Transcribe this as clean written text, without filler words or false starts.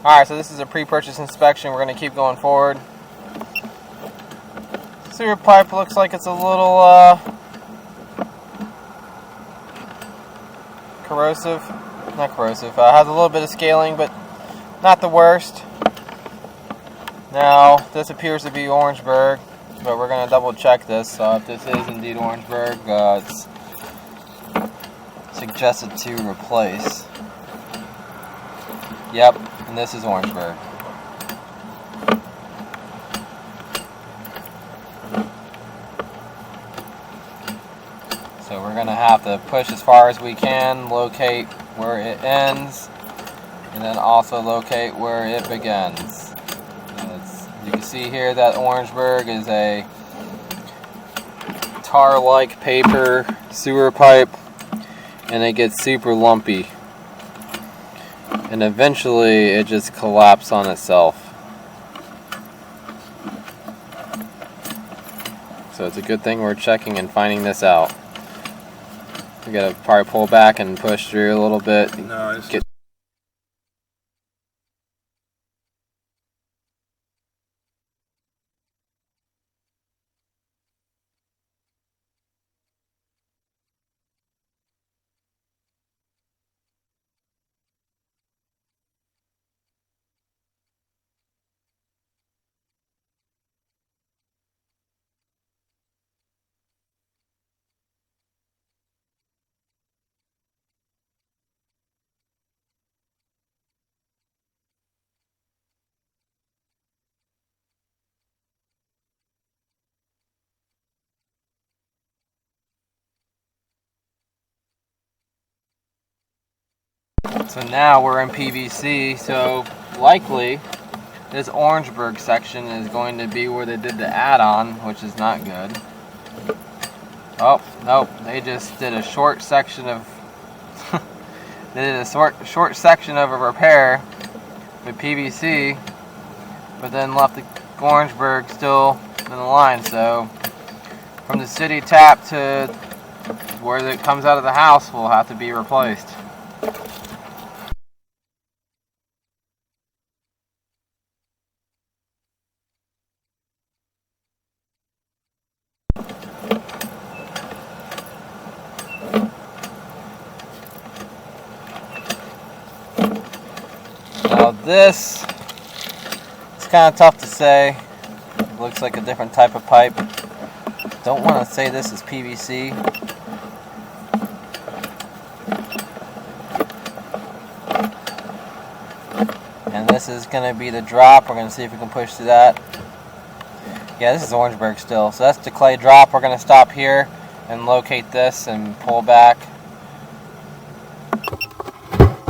Alright, so this is a pre-purchase inspection. We're going to keep going forward. Sewer pipe looks like it's a little corrosive. Not corrosive. Has a little bit of scaling, but not the worst. Now, this appears to be Orangeburg, but we're going to double check this. If this is indeed Orangeburg, it's suggested to replace. Yep, and this is Orangeburg. So we're going to have to push as far as we can, locate where it ends, and then also locate where it begins. You can see here that Orangeburg is a tar-like paper sewer pipe, and it gets super lumpy. And eventually it just collapses on itself. So it's a good thing we're checking and finding this out. We gotta probably pull back and push through a little bit. No, it's So now we're in PVC, so likely this Orangeburg section is going to be where they did the add-on, which is not good. Oh, nope, they just did a short section of they did a short section of a repair with PVC, but then left the Orangeburg still in the line. So from the city tap to where it comes out of the house will have to be replaced. Now this, it's kind of tough to say. It looks like a different type of pipe. Don't want to say this is PVC. And this is going to be the drop. We're going to see if we can push through that. Yeah, this is Orangeburg still. So that's the clay drop. We're going to stop here and locate this and pull back.